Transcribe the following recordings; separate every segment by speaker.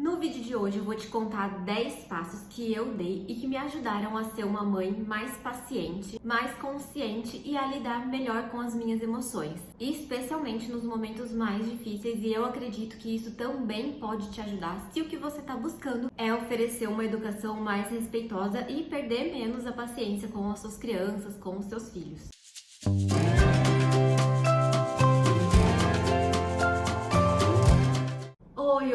Speaker 1: No vídeo de hoje eu vou te contar 10 passos que eu dei e que me ajudaram a ser uma mãe mais paciente, mais consciente e a lidar melhor com as minhas emoções, especialmente nos momentos mais difíceis, e eu acredito que isso também pode te ajudar se o que você está buscando é oferecer uma educação mais respeitosa e perder menos a paciência com as suas crianças, com os seus filhos.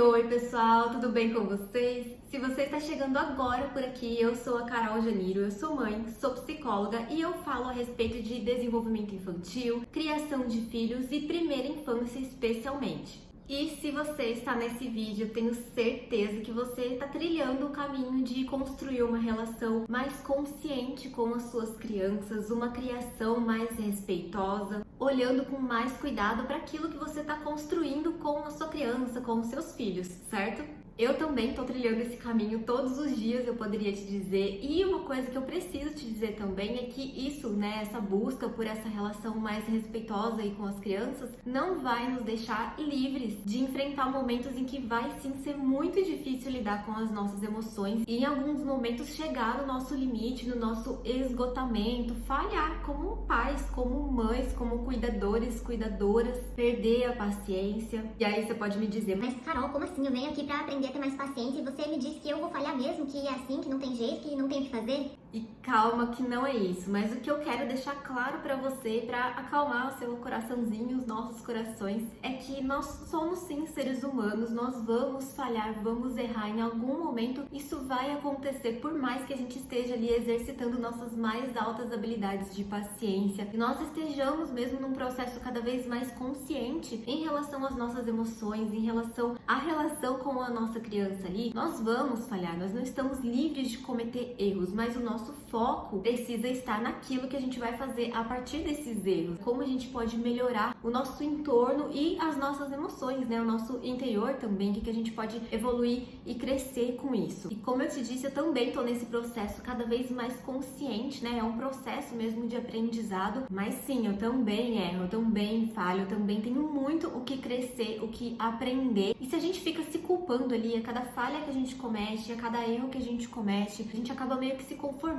Speaker 1: Oi pessoal, tudo bem com vocês? Se você está chegando agora por aqui, eu sou a Carol Janiro, eu sou mãe, sou psicóloga e eu falo a respeito de desenvolvimento infantil, criação de filhos e primeira infância especialmente. E se você está nesse vídeo, eu tenho certeza que você está trilhando o caminho de construir uma relação mais consciente com as suas crianças, uma criação mais respeitosa, olhando com mais cuidado para aquilo que você está construindo com a sua criança, com os seus filhos, certo? Eu também estou trilhando esse caminho todos os dias, eu poderia te dizer. E uma coisa que eu preciso te dizer também é que isso, essa busca por essa relação mais respeitosa aí com as crianças, não vai nos deixar livres de enfrentar momentos em que vai sim ser muito difícil lidar com as nossas emoções e em alguns momentos chegar no nosso limite, no nosso esgotamento, falhar como pais, como mães, como cuidadores, cuidadoras, perder a paciência. E aí você pode me dizer,
Speaker 2: mas Carol, como assim? Eu venho aqui pra aprender a ter mais paciência e você me diz que eu vou falhar mesmo, que é assim, que não tem jeito, que não tem o que fazer?
Speaker 1: E calma que não é isso, mas o que eu quero deixar claro pra você, pra acalmar o seu coraçãozinho, os nossos corações, é que nós somos sim seres humanos, nós vamos falhar, vamos errar em algum momento, isso vai acontecer, por mais que a gente esteja ali exercitando nossas mais altas habilidades de paciência, e nós estejamos mesmo num processo cada vez mais consciente em relação às nossas emoções, em relação à relação com a nossa criança ali, nós vamos falhar, nós não estamos livres de cometer erros, mas o nosso foco precisa estar naquilo que a gente vai fazer a partir desses erros, como a gente pode melhorar o nosso entorno e as nossas emoções, o nosso interior também, que a gente pode evoluir e crescer com isso. E como eu te disse, eu também estou nesse processo cada vez mais consciente, é um processo mesmo de aprendizado, mas sim, eu também erro, eu também falho, eu também tenho muito o que crescer, o que aprender. E se a gente fica se culpando ali a cada falha que a gente comete, a cada erro que a gente comete, a gente acaba meio que se conformando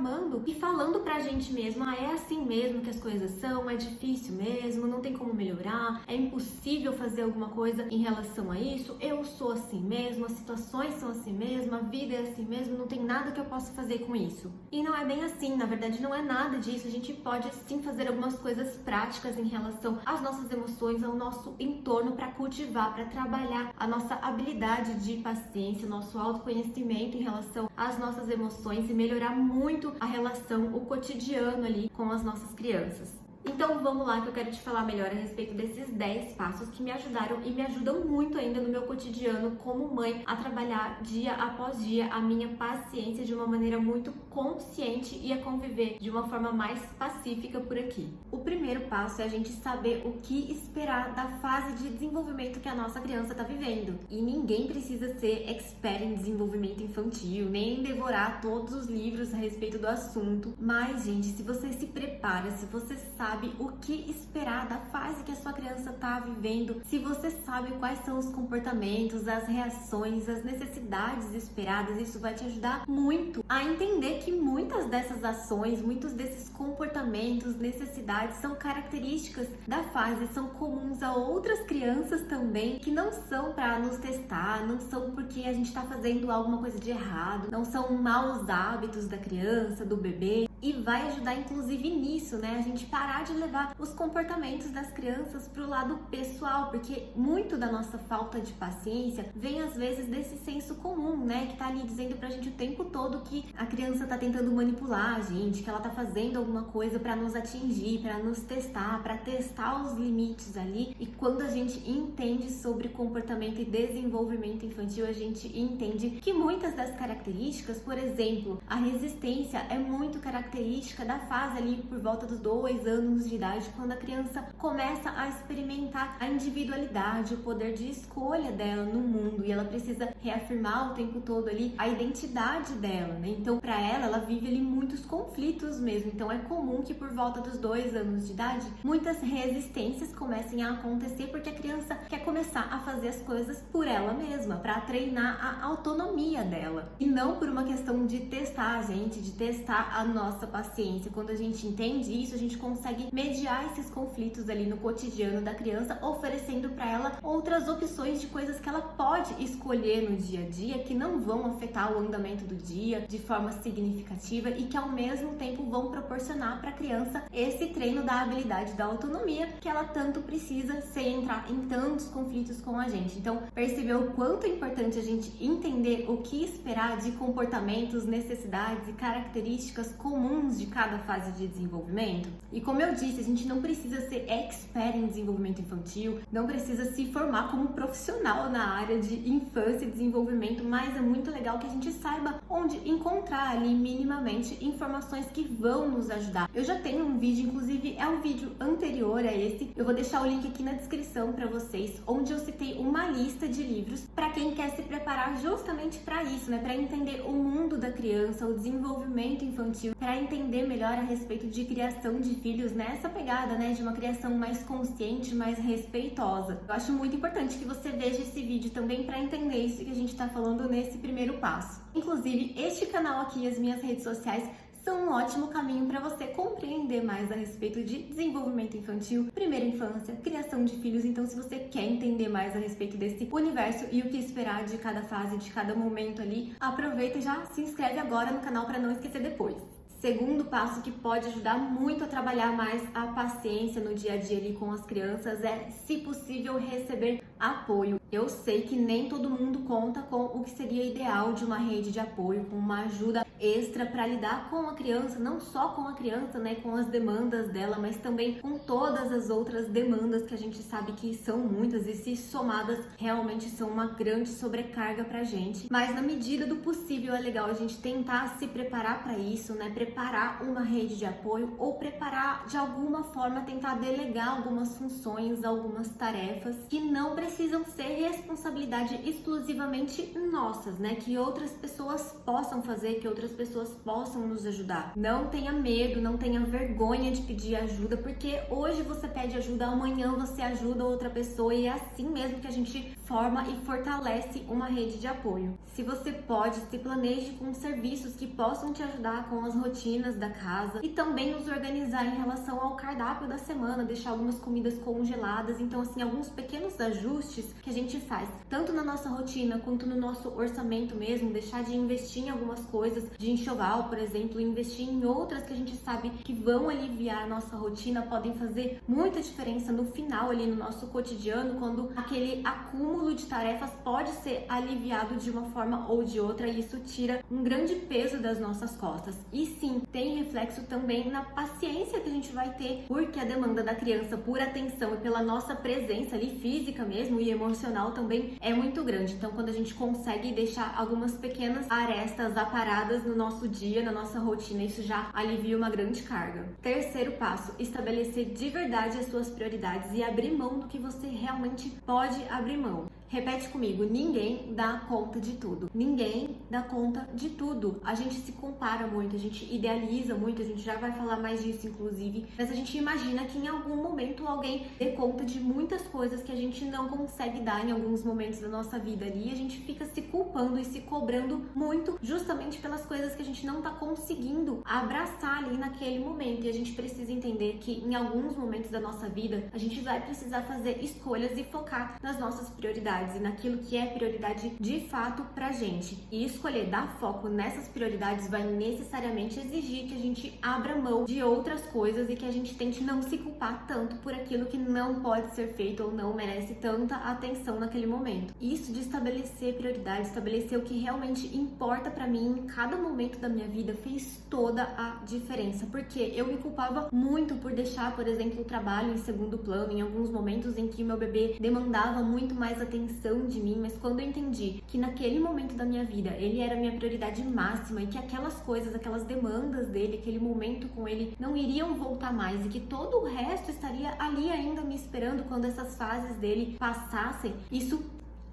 Speaker 1: e falando pra gente mesmo, é assim mesmo que as coisas são, é difícil mesmo, não tem como melhorar, é impossível fazer alguma coisa em relação a isso, eu sou assim mesmo, as situações são assim mesmo, a vida é assim mesmo, não tem nada que eu possa fazer com isso. E não é bem assim, na verdade não é nada disso, a gente pode sim fazer algumas coisas práticas em relação às nossas emoções, ao nosso entorno, para cultivar, para trabalhar a nossa habilidade de paciência, nosso autoconhecimento em relação às nossas emoções e melhorar muito a relação, o cotidiano ali com as nossas crianças. Então vamos lá que eu quero te falar melhor a respeito desses 10 passos que me ajudaram e me ajudam muito ainda no meu cotidiano como mãe a trabalhar dia após dia a minha paciência de uma maneira muito consciente e a conviver de uma forma mais pacífica por aqui. O primeiro passo é a gente saber o que esperar da fase de desenvolvimento que a nossa criança está vivendo. E ninguém precisa ser expert em desenvolvimento infantil, nem devorar todos os livros a respeito do assunto. Mas, gente, se você se prepara, se você sabe o que esperar da fase que a sua criança está vivendo, se você sabe quais são os comportamentos, as reações, as necessidades esperadas, isso vai te ajudar muito a entender que muitas dessas ações, muitos desses comportamentos, necessidades são características da fase, são comuns a outras crianças também, que não são para nos testar, não são porque a gente está fazendo alguma coisa de errado, não são maus hábitos da criança, do bebê. E vai ajudar inclusive nisso, a gente parar de levar os comportamentos das crianças pro lado pessoal, porque muito da nossa falta de paciência vem às vezes desse senso comum, que tá ali dizendo pra gente o tempo todo que a criança tá tentando manipular a gente, que ela tá fazendo alguma coisa pra nos atingir, pra nos testar, pra testar os limites ali. E quando a gente entende sobre comportamento e desenvolvimento infantil, a gente entende que muitas das características, por exemplo, a resistência é muito característica característica da fase ali por volta dos 2 anos de idade, quando a criança começa a experimentar a individualidade, o poder de escolha dela no mundo, e ela precisa reafirmar o tempo todo ali a identidade dela, né? Então, para ela vive ali muitos conflitos mesmo. Então, é comum que por volta dos 2 anos de idade, muitas resistências comecem a acontecer, porque a criança quer começar a fazer as coisas por ela mesma, para treinar a autonomia dela, e não por uma questão de testar a gente, de testar a nossa paciência. Quando a gente entende isso, a gente consegue mediar esses conflitos ali no cotidiano da criança, oferecendo para ela outras opções de coisas que ela pode escolher no dia a dia, que não vão afetar o andamento do dia de forma significativa e que ao mesmo tempo vão proporcionar para a criança esse treino da habilidade da autonomia que ela tanto precisa, sem entrar em tantos conflitos com a gente. Então, percebeu o quanto é importante a gente entender o que esperar de comportamentos, necessidades e características comuns de cada fase de desenvolvimento? E como eu disse, a gente não precisa ser expert em desenvolvimento infantil, não precisa se formar como profissional na área de infância e desenvolvimento, mas é muito legal que a gente saiba onde encontrar ali minimamente informações que vão nos ajudar. Eu já tenho um vídeo, inclusive é um vídeo anterior a esse, eu vou deixar o link aqui na descrição para vocês, onde eu citei uma lista de livros para quem quer se preparar justamente para isso, né? Para entender o mundo da criança, o desenvolvimento infantil, para entender melhor a respeito de criação de filhos nessa pegada, né? De uma criação mais consciente, mais respeitosa. Eu acho muito importante que você veja esse vídeo também para entender isso que a gente está falando nesse primeiro passo. Inclusive, este canal aqui e as minhas redes sociais são um ótimo caminho para você compreender mais a respeito de desenvolvimento infantil, primeira infância, criação de filhos. Então, se você quer entender mais a respeito desse universo e o que esperar de cada fase, de cada momento ali, aproveita e já se inscreve agora no canal para não esquecer depois. Segundo passo que pode ajudar muito a trabalhar mais a paciência no dia a dia ali com as crianças é, se possível, receber apoio. Eu sei que nem todo mundo conta com o que seria ideal de uma rede de apoio, com uma ajuda extra para lidar com a criança, não só com a criança, né, com as demandas dela, mas também com todas as outras demandas que a gente sabe que são muitas e, se somadas, realmente são uma grande sobrecarga pra gente. Mas na medida do possível é legal a gente tentar se preparar para isso, né, preparar uma rede de apoio ou preparar de alguma forma, tentar delegar algumas funções, algumas tarefas que não precisam ser responsabilidade exclusivamente nossas, né? Que outras pessoas possam fazer, que outras pessoas possam nos ajudar. Não tenha medo, não tenha vergonha de pedir ajuda, porque hoje você pede ajuda, amanhã você ajuda outra pessoa, e é assim mesmo que a gente forma e fortalece uma rede de apoio. Se você pode, se planeje com serviços que possam te ajudar com as rotinas da casa e também nos organizar em relação ao cardápio da semana, deixar algumas comidas congeladas. Então, assim, alguns pequenos ajustes que a gente faz, tanto na nossa rotina quanto no nosso orçamento mesmo, deixar de investir em algumas coisas, de enxoval, por exemplo, e investir em outras que a gente sabe que vão aliviar a nossa rotina, podem fazer muita diferença no final ali no nosso cotidiano, quando aquele acúmulo de tarefas pode ser aliviado de uma forma ou de outra, e isso tira um grande peso das nossas costas. E sim, tem reflexo também na paciência que a gente vai ter, porque a demanda da criança por atenção e pela nossa presença ali, física mesmo e emocional, também é muito grande. Então, quando a gente consegue deixar algumas pequenas arestas aparadas no nosso dia, na nossa rotina, isso já alivia uma grande carga. Terceiro passo, estabelecer de verdade as suas prioridades e abrir mão do que você realmente pode abrir mão. Repete comigo, ninguém dá conta de tudo. Ninguém dá conta de tudo. A gente se compara muito, a gente idealiza muito, a gente já vai falar mais disso inclusive, mas a gente imagina que em algum momento alguém dê conta de muitas coisas que a gente não consegue dar em alguns momentos da nossa vida ali, e a gente fica se culpando e se cobrando muito justamente pelas coisas que a gente não tá conseguindo abraçar ali naquele momento. E a gente precisa entender que em alguns momentos da nossa vida a gente vai precisar fazer escolhas e focar nas nossas prioridades e naquilo que é prioridade de fato pra gente. E escolher dar foco nessas prioridades vai necessariamente exigir que a gente abra mão de outras coisas e que a gente tente não se culpar tanto por aquilo que não pode ser feito ou não merece tanta atenção naquele momento. Isso de estabelecer prioridades, estabelecer o que realmente importa pra mim em cada momento da minha vida, fez toda a diferença, porque eu me culpava muito por deixar, por exemplo, o trabalho em segundo plano, em alguns momentos em que meu bebê demandava muito mais atenção atenção de mim, mas quando eu entendi que naquele momento da minha vida ele era a minha prioridade máxima e que aquelas coisas, aquelas demandas dele, aquele momento com ele não iriam voltar mais e que todo o resto estaria ali ainda me esperando quando essas fases dele passassem, isso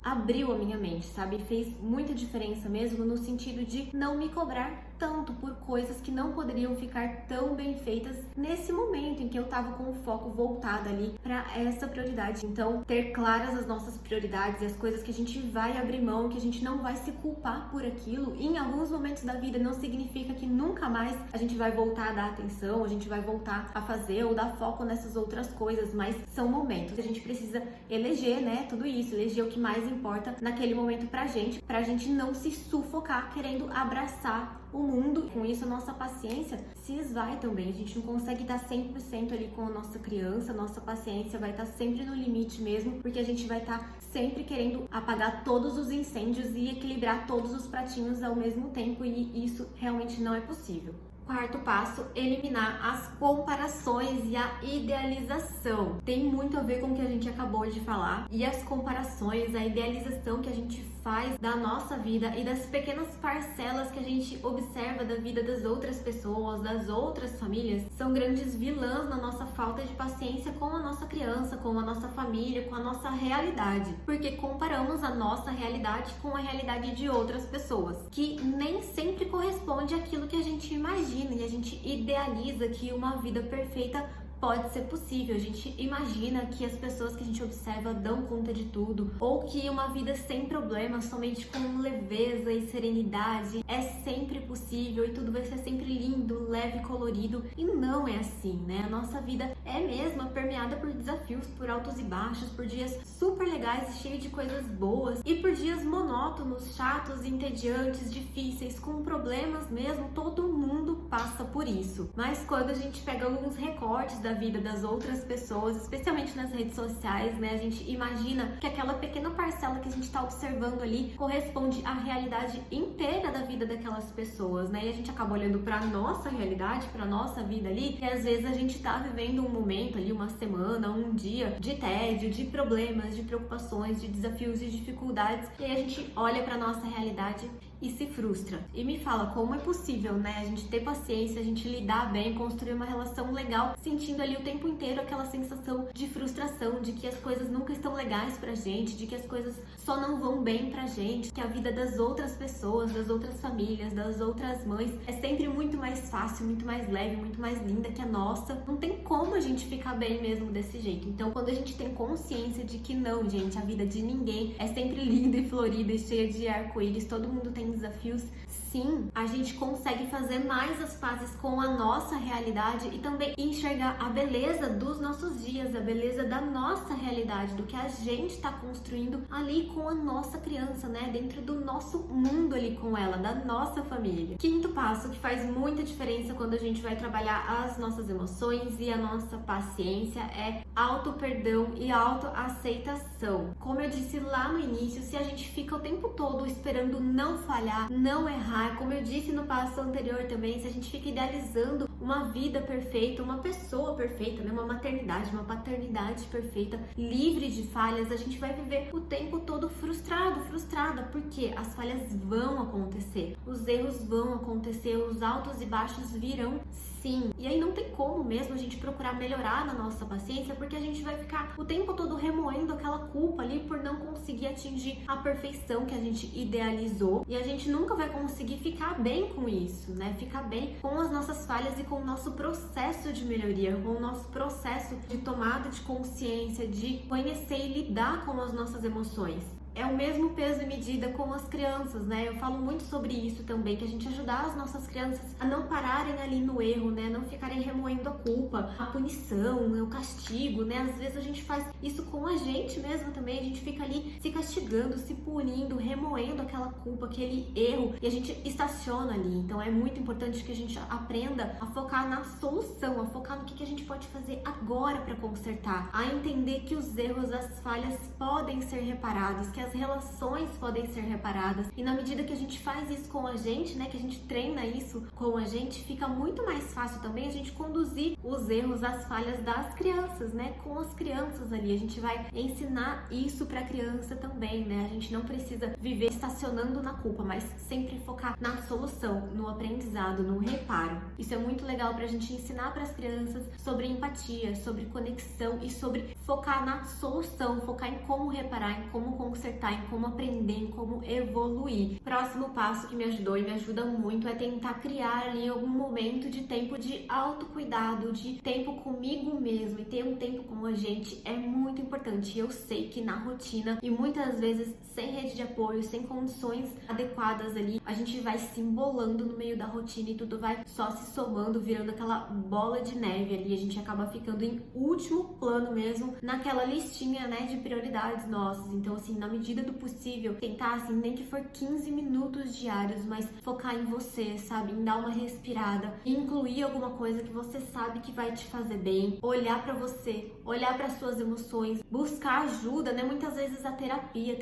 Speaker 1: abriu a minha mente, sabe? Fez muita diferença mesmo no sentido de não me cobrar tanto por coisas que não poderiam ficar tão bem feitas nesse momento em que eu tava com o foco voltado ali para essa prioridade. Então, ter claras as nossas prioridades e as coisas que a gente vai abrir mão, que a gente não vai se culpar por aquilo, em alguns momentos da vida não significa que nunca mais a gente vai voltar a dar atenção, a gente vai voltar a fazer ou dar foco nessas outras coisas, mas são momentos que a gente precisa eleger, né, tudo isso, eleger o que mais importa naquele momento pra gente não se sufocar querendo abraçar o mundo. Com isso, a nossa paciência se esvai também. A gente não consegue estar 100% ali com a nossa criança, a nossa paciência vai estar sempre no limite mesmo, porque a gente vai estar sempre querendo apagar todos os incêndios e equilibrar todos os pratinhos ao mesmo tempo, e isso realmente não é possível. Quarto passo, eliminar as comparações e a idealização. Tem muito a ver com o que a gente acabou de falar. E as comparações, a idealização que a gente faz da nossa vida e das pequenas parcelas que a gente observa da vida das outras pessoas, das outras famílias, são grandes vilãs na nossa falta de paciência com a nossa criança, com a nossa família, com a nossa realidade. Porque comparamos a nossa realidade com a realidade de outras pessoas, que nem sempre corresponde àquilo que a gente imagina. E a gente idealiza que uma vida perfeita pode ser possível. A gente imagina que as pessoas que a gente observa dão conta de tudo, ou que uma vida sem problemas, somente com leveza e serenidade, é sempre possível e tudo vai ser sempre lindo, leve e colorido. E não é assim, né? A nossa vida é mesmo permeada por desafios, por altos e baixos, por dias super legais e cheios de coisas boas, e por dias monótonos, chatos, entediantes, difíceis, com problemas mesmo. Todo mundo passa por isso. Mas quando a gente pega alguns recortes da vida das outras pessoas, especialmente nas redes sociais, né? A gente imagina que aquela pequena parcela que a gente está observando ali corresponde à realidade inteira da vida daquelas pessoas, né? E a gente acaba olhando para nossa realidade, para nossa vida ali, e às vezes a gente tá vivendo um momento ali, uma semana, um dia de tédio, de problemas, de preocupações, de desafios e dificuldades, e aí a gente olha para nossa realidade e se frustra. E me fala como é possível, né? A gente ter paciência, a gente lidar bem, construir uma relação legal, sentindo ali o tempo inteiro aquela sensação de frustração, de que as coisas nunca estão legais pra gente, de que as coisas só não vão bem pra gente, que a vida das outras pessoas, das outras famílias, das outras mães é sempre muito mais fácil, muito mais leve, muito mais linda que a nossa. Não tem como a gente ficar bem mesmo desse jeito. Então, quando a gente tem consciência de que não, gente, a vida de ninguém é sempre linda e florida e cheia de arco-íris, todo mundo tem desafios, sim, a gente consegue fazer mais as pazes com a nossa realidade e também enxergar a beleza dos nossos dias, a beleza da nossa realidade, do que a gente está construindo ali com a nossa criança, né? Dentro do nosso mundo ali com ela, da nossa família. Quinto passo, que faz muita diferença quando a gente vai trabalhar as nossas emoções e a nossa paciência, é auto-perdão e auto-aceitação. Como eu disse lá no início, se a gente fica o tempo todo esperando não falhar, não errar, como eu disse no passo anterior também, se a gente fica idealizando uma vida perfeita, uma pessoa perfeita, né? Uma maternidade, uma paternidade perfeita, livre de falhas, a gente vai viver o tempo todo frustrada, porque as falhas vão acontecer, os erros vão acontecer, os altos e baixos virão, sim. E aí não tem como mesmo a gente procurar melhorar na nossa paciência, porque a gente vai ficar o tempo todo remoendo aquela culpa ali por não conseguir atingir a perfeição que a gente idealizou, e a gente nunca vai conseguir ficar bem com isso, né? Ficar bem com as nossas falhas e com o nosso processo de melhoria, com o nosso processo de tomada de consciência, de conhecer e lidar com as nossas emoções. É o mesmo peso e medida com as crianças, né? Eu falo muito sobre isso também, que a gente ajudar as nossas crianças a não pararem ali no erro, né? Não ficarem remoendo a culpa, a punição, o castigo, né? Às vezes a gente faz isso com a gente mesmo também, a gente fica ali se castigando, se punindo, remoendo aquela culpa, aquele erro, e a gente estaciona ali. Então é muito importante que a gente aprenda a focar na solução, a focar no que a gente pode fazer agora para consertar, a entender que os erros, as falhas podem ser reparados, que que as relações podem ser reparadas. E na medida que a gente faz isso com a gente, né, que a gente treina isso com a gente, fica muito mais fácil também a gente conduzir os erros, as falhas das crianças, né, com as crianças ali. A gente vai ensinar isso para a criança também, né? A gente não precisa viver estacionando na culpa, mas sempre focar na solução, no aprendizado, no reparo. Isso é muito legal pra gente ensinar para as crianças sobre empatia, sobre conexão e sobre focar na solução, focar em como reparar, em como consertar, em como aprender, em como evoluir. Próximo passo que me ajudou e me ajuda muito é tentar criar ali algum momento de tempo de autocuidado, de tempo comigo mesmo. E ter um tempo com a gente é muito importante. Eu sei que na rotina e muitas vezes sem rede de apoio, sem condições adequadas ali, a gente vai se embolando no meio da rotina e tudo vai só se somando, virando aquela bola de neve ali. A gente acaba ficando em último plano mesmo naquela listinha, né, de prioridades nossas. Então, assim, na medida do possível, tentar, assim, nem que for 15 minutos diários, mas focar em você, sabe? Em dar uma respirada, incluir alguma coisa que você sabe que vai te fazer bem, olhar pra você, olhar para suas emoções, buscar ajuda, né? Muitas vezes a terapia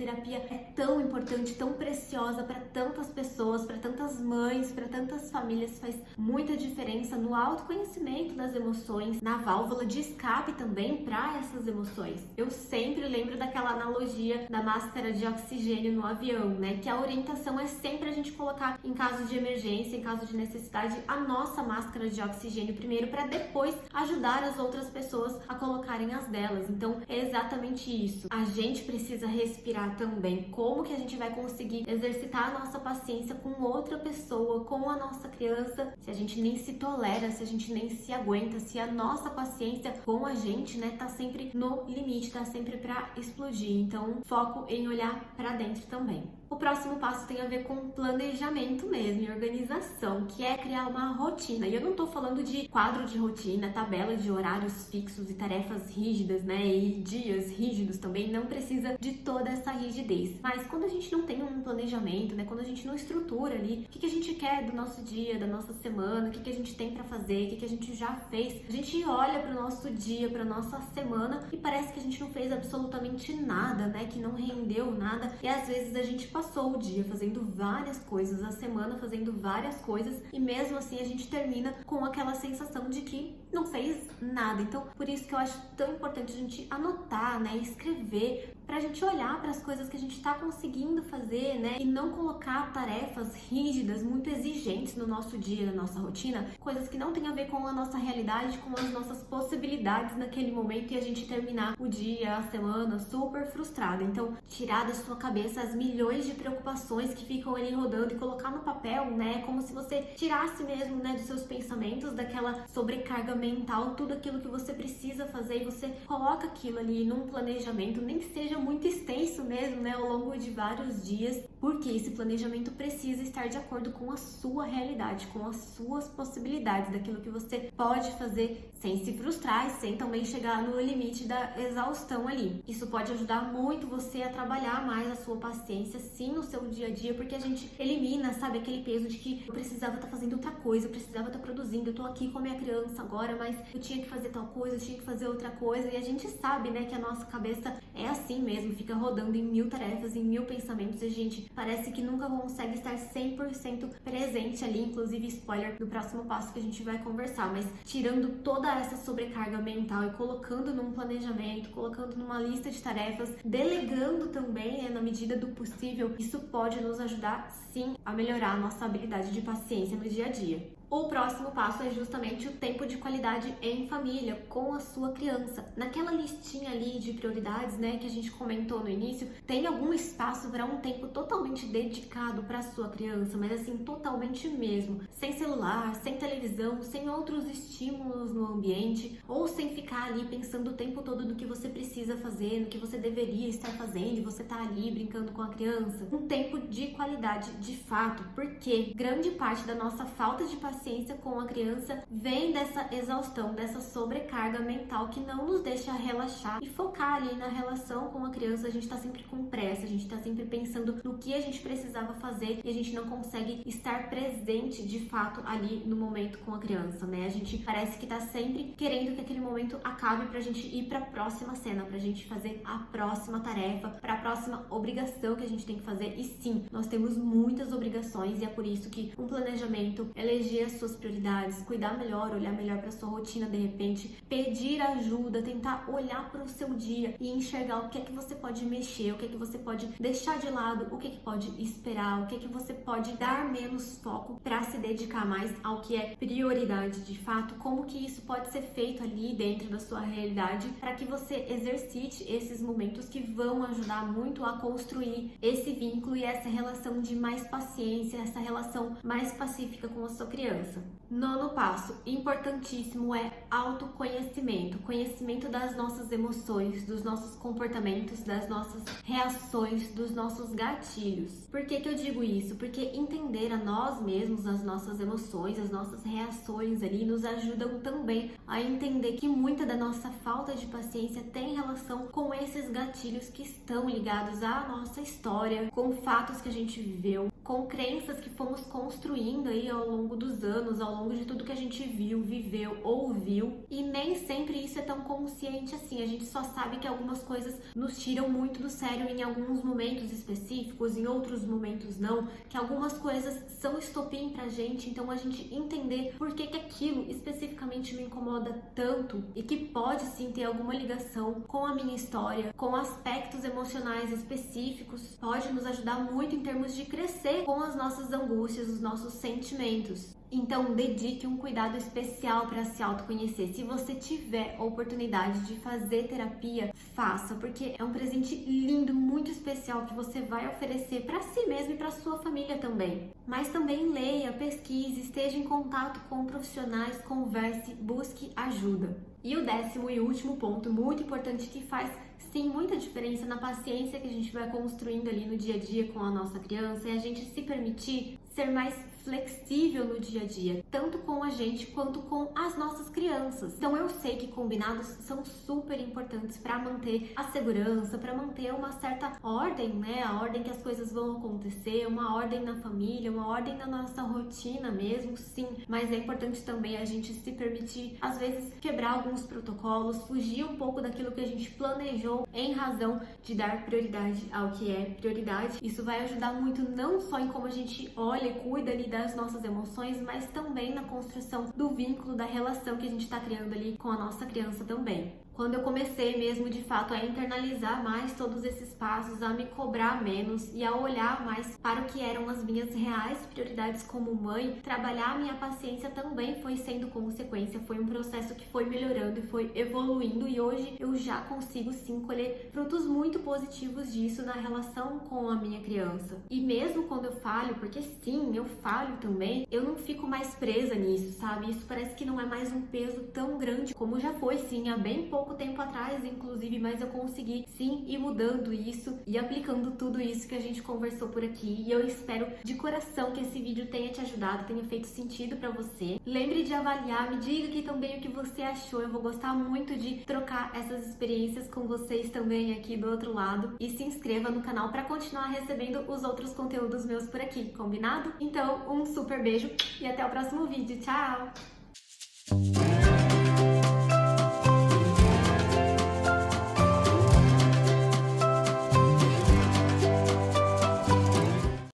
Speaker 1: é tão importante, tão preciosa para tantas pessoas, para tantas mães, para tantas famílias, faz muita diferença no autoconhecimento das emoções, na válvula de escape também para essas emoções. Eu sempre lembro daquela analogia da máscara de oxigênio no avião, né? Que a orientação é sempre a gente colocar, em caso de emergência, em caso de necessidade, a nossa máscara de oxigênio primeiro, para depois ajudar as outras pessoas a colocarem as delas. Então é exatamente isso. A gente precisa respirar também. Como que a gente vai conseguir exercitar a nossa paciência com outra pessoa, com a nossa criança, se a gente nem se tolera, se a gente nem se aguenta, se a nossa paciência com a gente, né, tá sempre no limite, tá sempre pra explodir. Então, foco em olhar pra dentro também. O próximo passo tem a ver com planejamento mesmo e organização, que é criar uma rotina. E eu não tô falando de quadro de rotina, tabela de horários fixos e tarefas rígidas, né? E dias rígidos também, não precisa de toda essa rigidez. Mas quando a gente não tem um planejamento, né? Quando a gente não estrutura ali o que a gente quer do nosso dia, da nossa semana, o que a gente tem pra fazer, o que a gente já fez, a gente olha pro nosso dia, pra nossa semana e parece que a gente não fez absolutamente nada, né? Que não rendeu nada. E às vezes a gente passou o dia fazendo várias coisas, a semana fazendo várias coisas e mesmo assim a gente termina com aquela sensação de que não fez nada. Então, por isso que eu acho tão importante a gente anotar, né, escrever, pra gente olhar para as coisas que a gente tá conseguindo fazer, né, e não colocar tarefas rígidas, muito exigentes no nosso dia, na nossa rotina, coisas que não tem a ver com a nossa realidade, com as nossas possibilidades naquele momento e a gente terminar o dia, a semana super frustrada. Então, tirar da sua cabeça as milhões de preocupações que ficam ali rodando e colocar no papel, né, como se você tirasse mesmo, né, dos seus pensamentos, daquela sobrecarga mental, tudo aquilo que você precisa fazer e você coloca aquilo ali num planejamento, nem que seja muito extenso mesmo, né, ao longo de vários dias, porque esse planejamento precisa estar de acordo com a sua realidade, com as suas possibilidades, daquilo que você pode fazer sem se frustrar e sem também chegar no limite da exaustão ali. Isso pode ajudar muito você a trabalhar mais a sua paciência, sim, no seu dia a dia, porque a gente elimina, sabe, aquele peso de que eu precisava estar fazendo outra coisa, eu precisava estar produzindo, eu tô aqui com a minha criança agora, mas eu tinha que fazer tal coisa, eu tinha que fazer outra coisa, e a gente sabe, né, que a nossa cabeça é assim mesmo, fica rodando em mil tarefas, em mil pensamentos, e a gente parece que nunca consegue estar 100% presente ali, inclusive spoiler no próximo passo que a gente vai conversar, mas tirando toda essa sobrecarga mental e colocando num planejamento, colocando numa lista de tarefas, delegando também, né, na medida do possível, isso pode nos ajudar sim a melhorar a nossa habilidade de paciência no dia a dia. O próximo passo é justamente o tempo de qualidade em família, com a sua criança. Naquela listinha ali de prioridades, né, que a gente comentou no início, tem algum espaço para um tempo totalmente dedicado para a sua criança, mas assim, totalmente mesmo. Sem celular, sem televisão, sem outros estímulos no ambiente, ou sem ficar ali pensando o tempo todo do que você precisa fazer, no que você deveria estar fazendo, e você tá ali brincando com a criança. Um tempo de qualidade de fato, porque grande parte da nossa falta de paciência paciência com a criança vem dessa exaustão, dessa sobrecarga mental que não nos deixa relaxar e focar ali na relação com a criança. A gente tá sempre com pressa, a gente tá sempre pensando no que a gente precisava fazer e a gente não consegue estar presente de fato ali no momento com a criança, né? A gente parece que tá sempre querendo que aquele momento acabe pra gente ir pra próxima cena, pra gente fazer a próxima tarefa, pra próxima obrigação que a gente tem que fazer. E sim, nós temos muitas obrigações e é por isso que um planejamento, eleger as suas prioridades, cuidar melhor, olhar melhor pra sua rotina de repente, pedir ajuda, tentar olhar pro seu dia e enxergar o que é que você pode mexer, o que é que você pode deixar de lado, o que é que pode esperar, o que é que você pode dar menos foco pra se dedicar mais ao que é prioridade de fato, como que isso pode ser feito ali dentro da sua realidade para que você exercite esses momentos que vão ajudar muito a construir esse vínculo e essa relação de mais paciência, essa relação mais pacífica com a sua criança. Nono passo, importantíssimo, é autoconhecimento. Conhecimento das nossas emoções, dos nossos comportamentos, das nossas reações, dos nossos gatilhos. Por que que eu digo isso? Porque entender a nós mesmos, as nossas emoções, as nossas reações ali nos ajudam também a entender que muita da nossa falta de paciência tem relação com esses gatilhos que estão ligados à nossa história, com fatos que a gente viveu, com crenças que fomos construindo aí ao longo dos anos, ao longo de tudo que a gente viu, viveu, ouviu, e nem sempre isso é tão consciente assim. A gente só sabe que algumas coisas nos tiram muito do sério em alguns momentos específicos, em outros momentos não, que algumas coisas são estopim pra gente, então a gente entender por que que aquilo especificamente me incomoda tanto e que pode sim ter alguma ligação com a minha história, com aspectos emocionais específicos, pode nos ajudar muito em termos de crescer com as nossas angústias, os nossos sentimentos. Então, dedique um cuidado especial para se autoconhecer. Se você tiver a oportunidade de fazer terapia, faça, porque é um presente lindo, muito especial que você vai oferecer para si mesmo e para sua família também. Mas também leia, pesquise, esteja em contato com profissionais, converse, busque ajuda. E o 10º e último ponto, muito importante, que faz sim muita diferença na paciência que a gente vai construindo ali no dia a dia com a nossa criança, é a gente se permitir ser mais flexível no dia a dia, tanto com a gente quanto com as nossas crianças. Então eu sei que combinados são super importantes para manter a segurança, para manter uma certa ordem, né? A ordem que as coisas vão acontecer, uma ordem na família, uma ordem na nossa rotina mesmo, sim. Mas é importante também a gente se permitir, às vezes, quebrar alguns protocolos, fugir um pouco daquilo que a gente planejou em razão de dar prioridade ao que é prioridade. Isso vai ajudar muito não só em como a gente olha e cuida ali das nossas emoções, mas também na construção do vínculo, da relação que a gente está criando ali com a nossa criança também. Quando eu comecei mesmo, de fato, a internalizar mais todos esses passos, a me cobrar menos e a olhar mais para o que eram as minhas reais prioridades como mãe, trabalhar a minha paciência também foi sendo consequência. Foi um processo que foi melhorando e foi evoluindo, e hoje eu já consigo sim colher frutos muito positivos disso na relação com a minha criança. E mesmo quando eu falho, porque sim, eu falho também, eu não fico mais presa nisso, sabe? Isso parece que não é mais um peso tão grande como já foi, sim, há bem pouco tempo atrás, inclusive, mas eu consegui sim ir mudando isso e aplicando tudo isso que a gente conversou por aqui, e eu espero de coração que esse vídeo tenha te ajudado, tenha feito sentido pra você. Lembre de avaliar, me diga aqui também o que você achou, eu vou gostar muito de trocar essas experiências com vocês também aqui do outro lado, e se inscreva no canal pra continuar recebendo os outros conteúdos meus por aqui, combinado? Então, um super beijo e até o próximo vídeo, tchau!